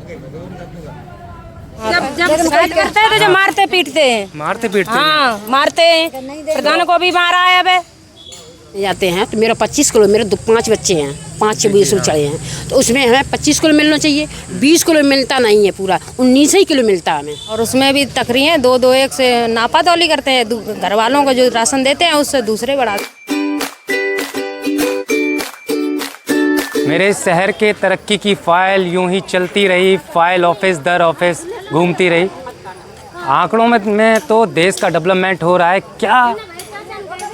जब शिकायत करते हैं तो जो मारते पीटते हैं। हाँ, मारते हैं। प्रधान को भी मारा है। अब जाते हैं तो मेरा 25 किलो, मेरे 5 बच्चे हैं, 5-6 20 चढ़े हैं, तो उसमें हमें 25 किलो मिलना चाहिए। 20 किलो मिलता नहीं है, पूरा 19 ही किलो मिलता है हमें। और उसमें भी तकरीरें 2-2-1 से नापा तोली करते हैं। घर वालों को जो राशन देते हैं उससे दूसरे बढ़ा। मेरे शहर के तरक्की की फाइल यूं ही चलती रही, फाइल ऑफिस दर ऑफिस घूमती रही। आंकड़ों में तो देश का डेवलपमेंट हो रहा है, क्या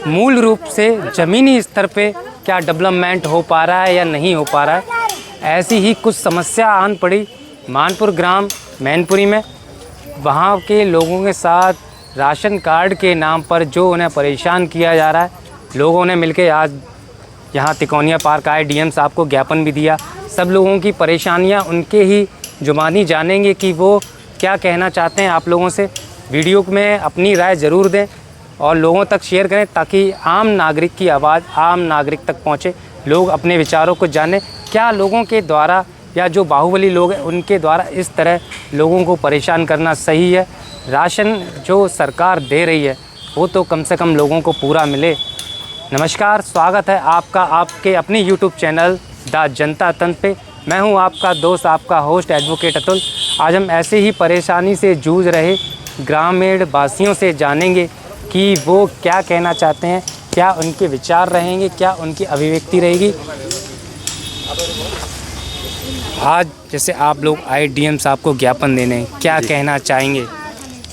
मूल रूप से ज़मीनी स्तर पे क्या डेवलपमेंट हो पा रहा है या नहीं हो पा रहा है। ऐसी ही कुछ समस्या आन पड़ी मानपुर ग्राम मैनपुरी में। वहाँ के लोगों के साथ राशन कार्ड के नाम पर जो उन्हें परेशान किया जा रहा है, लोगों ने मिलकर आज यहाँ तिकोनिया पार्क आए, डीएम साहब को ज्ञापन भी दिया। सब लोगों की परेशानियाँ उनके ही जुबानी जानेंगे कि वो क्या कहना चाहते हैं आप लोगों से। वीडियो में अपनी राय ज़रूर दें और लोगों तक शेयर करें ताकि आम नागरिक की आवाज़ आम नागरिक तक पहुँचे, लोग अपने विचारों को जानें। क्या लोगों के द्वारा या जो बाहुबली लोग हैं उनके द्वारा इस तरह लोगों को परेशान करना सही है? राशन जो सरकार दे रही है वो तो कम से कम लोगों को पूरा मिले। नमस्कार, स्वागत है आपका आपके अपने YouTube चैनल द जनता तंत्र पे। मैं हूं आपका दोस्त, आपका होस्ट एडवोकेट अतुल। आज हम ऐसे ही परेशानी से जूझ रहे ग्रामीण वासियों से जानेंगे कि वो क्या कहना चाहते हैं, क्या उनके विचार रहेंगे, क्या उनकी अभिव्यक्ति रहेगी। आज जैसे आप लोग आए डीएम साहब को ज्ञापन देने, क्या कहना चाहेंगे?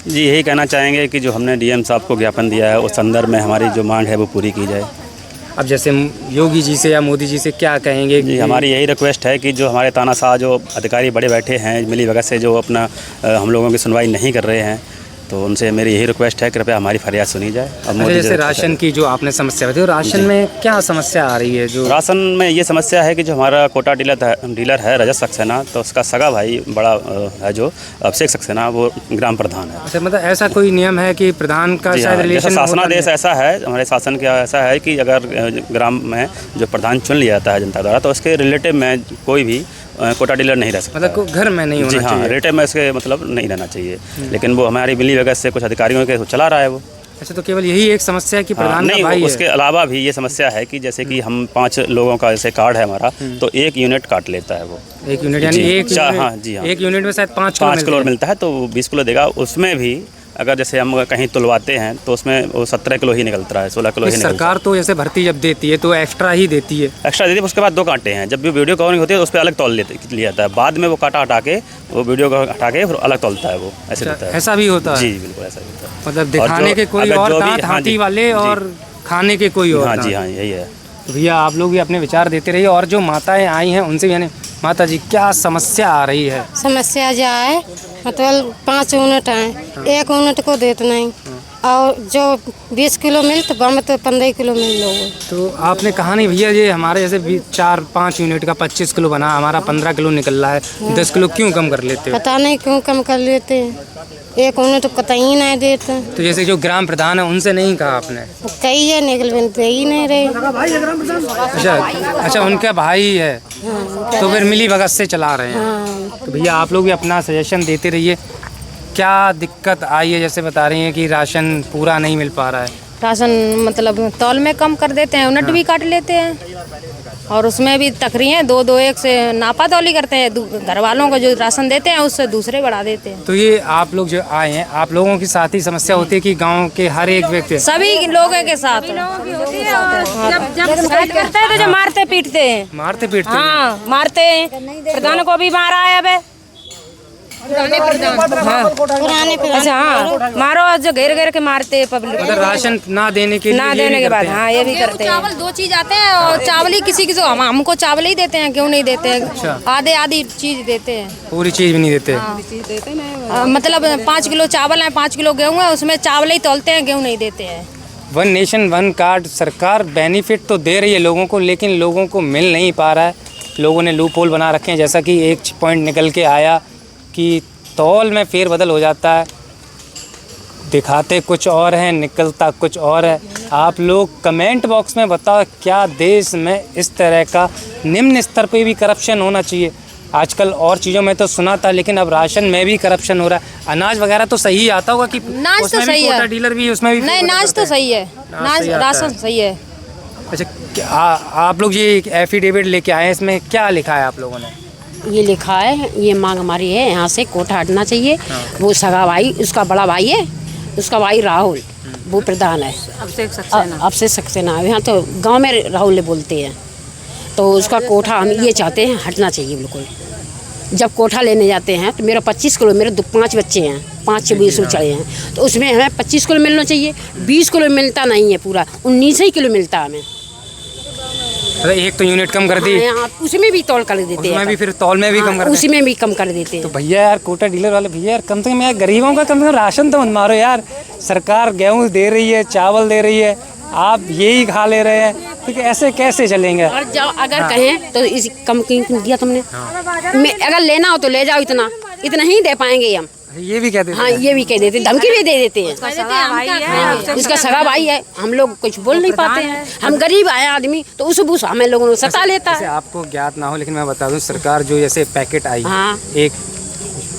जी, यही कहना चाहेंगे कि जो हमने डीएम साहब को ज्ञापन दिया है उस संदर्भ में हमारी जो मांग है वो पूरी की जाए। अब जैसे योगी जी से या मोदी जी से क्या कहेंगे? जी, हमारी यही रिक्वेस्ट है कि जो हमारे तानाशाह जो अधिकारी बड़े बैठे हैं मिलीभगत से, जो अपना हम लोगों की सुनवाई नहीं कर रहे हैं, तो उनसे मेरी यही रिक्वेस्ट है कृपया हमारी फरियाद सुनी जाए। अब जैसे राशन की जो आपने समस्या बताई, राशन में क्या समस्या आ रही है? जो राशन में ये समस्या है कि जो हमारा कोटा डीलर है रजत सक्सेना, तो उसका सगा भाई बड़ा है जो अभिषेक सक्सेना, वो ग्राम प्रधान है। अच्छा, मतलब ऐसा कोई नियम है कि प्रधान का शायद रिलेशन? शासनादेश ऐसा है, हमारे शासन का ऐसा है कि अगर ग्राम में जो प्रधान चुन लिया जाता है जनता द्वारा, तो उसके रिलेटिव में कोई भी कोटा डीलर नहीं रह सकता। मतलब घर में नहीं होना चाहिए? रिलेटिव में इसके मतलब नहीं रहना चाहिए। लेकिन वो हमारी मिलीभगत से कुछ अधिकारियों के चला रहा है वो। अच्छा, तो केवल यही एक समस्या है कि प्रधान नहीं, का भाई उसके अलावा भी ये समस्या है कि जैसे कि हम 5 लोगों का जैसे कार्ड है हमारा, तो 1 यूनिट काट लेता है वो। 1 यूनिट यानी एक यूनिट में शायद 5 किलो मिलता है, तो 20 किलो देगा। उसमें भी अगर जैसे हम कहीं तुलवाते हैं तो उसमें वो 17 किलो ही निकलता है, 16 किलो ही निकलता है। सरकार तो जैसे भर्ती जब देती है तो एक्स्ट्रा ही देती है। एक्स्ट्रा देती है, उसके बाद 2 कांटे हैं। जब भी वीडियो कवरिंग होती है तो उस पर अलग तौल लिया जाता है, बाद में वो कांटा हटा के वो वीडियो को हटा के फिर अलग तौलता है वो, ऐसे देता है। ऐसा भी होता है? जी बिल्कुल ऐसा ही होता है। मतलब दिखाने के कोई और दांत हाथी वाले और खाने के कोई और। हाँ जी, हाँ यही है। तो भैया आप लोग भी अपने विचार देते रहिए। और जो माताएं आई हैं उनसे भी, यानी माता जी क्या समस्या आ रही है? समस्या जो है मतलब 5 यूनिट हैं, 1 यूनिट को देते नहीं, और जो 20 किलो मिलते वह तो 15 किलो मिल लो। तो आपने कहा नहीं भैया ये हमारे जैसे 4-5 यूनिट का 25 किलो बना, हमारा 15 किलो निकल रहा है, 10 किलो क्यों कम कर लेते हो? पता नहीं क्यों कम कर लेते हैं, 1 यूनिट तो कतई नहीं देते। तो जैसे जो ग्राम प्रधान है उनसे नहीं कहा आपने? कई है निकल दे ही नहीं रहे। अच्छा, उनका भाई है। तो फिर मिली भगत से चला रहे हैं। तो भैया आप लोग भी अपना सजेशन देते रहिए। क्या दिक्कत आई है? जैसे बता रही हैं कि राशन पूरा नहीं मिल पा रहा है। राशन मतलब तौल में कम कर देते हैं, यूनिट भी काट लेते हैं। और उसमें भी तकरीरें 2-2-1 से नापा तोली करते हैं। घर वालों को जो राशन देते हैं उससे दूसरे बढ़ा देते हैं। तो ये आप लोग जो आए हैं, आप लोगों के साथ ही समस्या होती है कि गांव के हर एक व्यक्ति? सभी लोगों के साथ होती है। और जब शिकायत करते हैं तो जो मारते पीटते हैं। मारते पीटते? हाँ, मारते हैं। प्रधान को भी मारा है। अब पुराने प्रधान। अच्छा, हाँ, मारो जो घेर घेर के मारते हैं पब्लिक। मतलब राशन ना देने के बाद हाँ ये भी करते हैं। चावल 2 चीज आते हैं और चावल ही किसी हमको चावल ही देते हैं, क्यों नहीं देते हैं? अच्छा। आधी चीज देते हैं, पूरी चीज भी नहीं देते? मतलब 5 किलो चावल है, 5 किलो गेहूँ है, उसमें चावल ही तोलते हैं, गेहूँ नहीं देते हैं। 1 नेशन 1 कार्ड सरकार बेनिफिट तो दे रही है लोगों को, लेकिन लोगों को मिल नहीं पा रहा है। लोगों ने लूप होल बना रखे हैं। जैसा कि एक पॉइंट निकल के आया कि तौल में फेरबदल हो जाता है, दिखाते कुछ और हैं, निकलता कुछ और है। आप लोग कमेंट बॉक्स में बताओ, क्या देश में इस तरह का निम्न स्तर पे भी करप्शन होना चाहिए? आजकल और चीज़ों में तो सुना था, लेकिन अब राशन में भी करप्शन हो रहा है। अनाज वगैरह तो सही आता होगा कि नाज तो उसमें भी सही है। कोटा डीलर भी उसमें भी नहीं, नाज तो सही है, नाज सही आता राशन है। सही है। अच्छा, आप लोग ये एफिडेविट लेके आए हैं, इसमें क्या लिखा है आप लोगों ने? ये लिखा है, ये मांग हमारी है, यहाँ से कोटा हटना चाहिए। वो सगा भाई, उसका बड़ा भाई है, उसका भाई राहुल, वो प्रधान है। अब से सक्सेना यहाँ तो गांव में राहुल बोलते हैं, तो उसका कोठा हम ये चाहते हैं हटना चाहिए बिल्कुल। जब कोठा लेने जाते हैं तो मेरा 25 किलो, मेरे 5 बच्चे हैं, 5 20 चढ़े हैं, तो उसमें हमें 25 किलो मिलना चाहिए। 20 किलो मिलता नहीं है, पूरा 19 ही किलो मिलता है हमें। अरे एक तो यूनिट कम कर दी, हाँ, उसमें भी तौल कर देते हैं, उसमें भी फिर तौल में भी कम कर दी। उसमें भी कम कर देते तो हैं। भैया यार, कोटा डीलर वाले भैया यार, कम से कम यार गरीबों का कम से कम राशन तो मत मारो यार। सरकार गेहूँ दे रही है, चावल दे रही है, आप यही खा ले रहे हैं, तो ऐसे कैसे चलेंगे? और जब अगर कहें तो इस कम क्यों दिया तुमने? अगर लेना हो तो ले जाओ, इतना ही दे पाएंगे हम। ये भी कह देते हाँ, ये भी कह देते, धमकी भी दे देते हैं। उसका सगा भाई है, हम लोग कुछ बोल नहीं पाते हैं। हम गरीब आए आदमी, तो उस बूस हमें लोगों को सता लेता जैसे है। आपको ज्ञात ना हो, लेकिन मैं बता दूं, सरकार जो जैसे पैकेट आई, हाँ। एक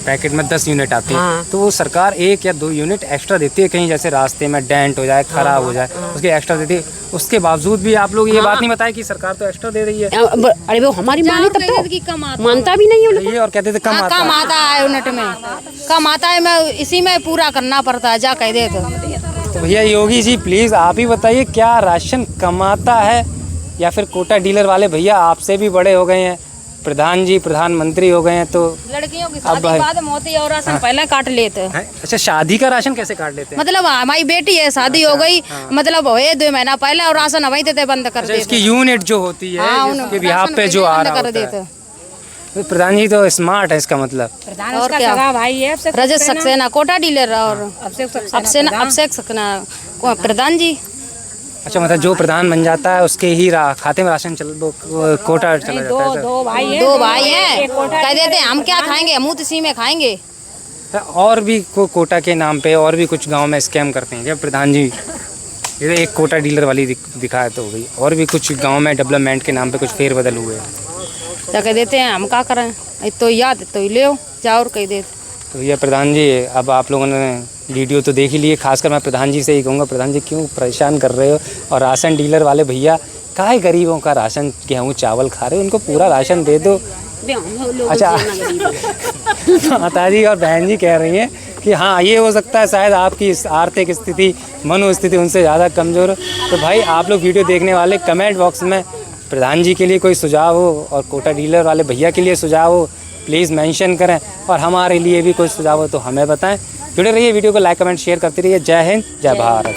पैकेट में 10 यूनिट आती है, हाँ। तो वो सरकार 1 या 2 यूनिट एक्स्ट्रा देती है, कहीं जैसे रास्ते में डेंट हो जाए, खराब हो जाए, उसके एक्स्ट्रा देती है। उसके बावजूद भी आप लोग ये बात नहीं बताए कि सरकार तो एक्स्ट्रा दे रही है। अरे वो हमारी मानी तब तो की कम आता मानता भी नहीं है वो लोग। ये और कहते थे कम हाँ, आता कम है। आता है यूनिट में, कम आता है, मैं इसी में पूरा करना पड़ता है, जा कह दे तो। तो भैया योगी जी प्लीज़ आप ही बताइए, क्या राशन कम आता है या फिर कोटा डीलर वाले भैया आपसे भी बड़े हो गए हैं, प्रधान जी प्रधानमंत्री हो गए हैं, तो लड़कियों की अब शादी भाई- बाद मोती और राशन पहले काट लेते हैं। हैं? अच्छा, शादी का राशन कैसे काट लेते हैं? मतलब हमारी बेटी है, शादी हो गई, मतलब होए 2 महीना पहले, और राशन अवैध देते बंद कर अच्छा, देते। इसकी यूनिट जो होती है, हाँ, जिसके बिहाफ पे जो आ रहा कर होता देते। है। तो प्रधान जी तो स्मार्ट है इसका मतलब। और क्या, रजत सक्सेना कोटा डीलर, और अभिषेक सक्सेना प्रधान जी। अच्छा, मतलब जो प्रधान बन जाता है उसके ही खाते में राशन वो कोटा चला जाता है। दो भाई हैं, कह देते हैं हम क्या खाएंगे, हम इसी में खाएंगे। और भी कोटा के नाम पे और भी कुछ गांव में स्कैम करते हैं जब प्रधान जी, ये एक कोटा डीलर वाली दिखाया तो हो गई, और भी कुछ गांव में डेवलपमेंट के नाम पे कुछ फेरबदल हुए हैं। तो कह देते हैं हम क्या करें, तो याद तो ले जाओ, और कह देते। तो ये प्रधान जी, अब आप लोगों ने वीडियो तो देख ही लिए, खासकर मैं प्रधान जी से ही कहूँगा, प्रधान जी क्यों परेशान कर रहे हो? और राशन डीलर वाले भैया काहे गरीबों का राशन गेहूँ चावल खा रहे हो, उनको पूरा राशन दे दो। अच्छा, माता जी और बहन जी कह रही हैं कि हाँ, ये हो सकता है शायद आपकी आर्थिक स्थिति, मनोस्थिति उनसे ज़्यादा कमज़ोर हो। तो भाई आप लोग वीडियो देखने वाले कमेंट बॉक्स में प्रधान जी के लिए कोई सुझाव हो और कोटा डीलर वाले भैया के लिए सुझाव हो, प्लीज़ मेंशन करें, और हमारे लिए भी कोई सुझाव हो तो हमें बताएं। जुड़े रहिए, वीडियो को लाइक कमेंट शेयर करते रहिए। जय हिंद, जय भारत।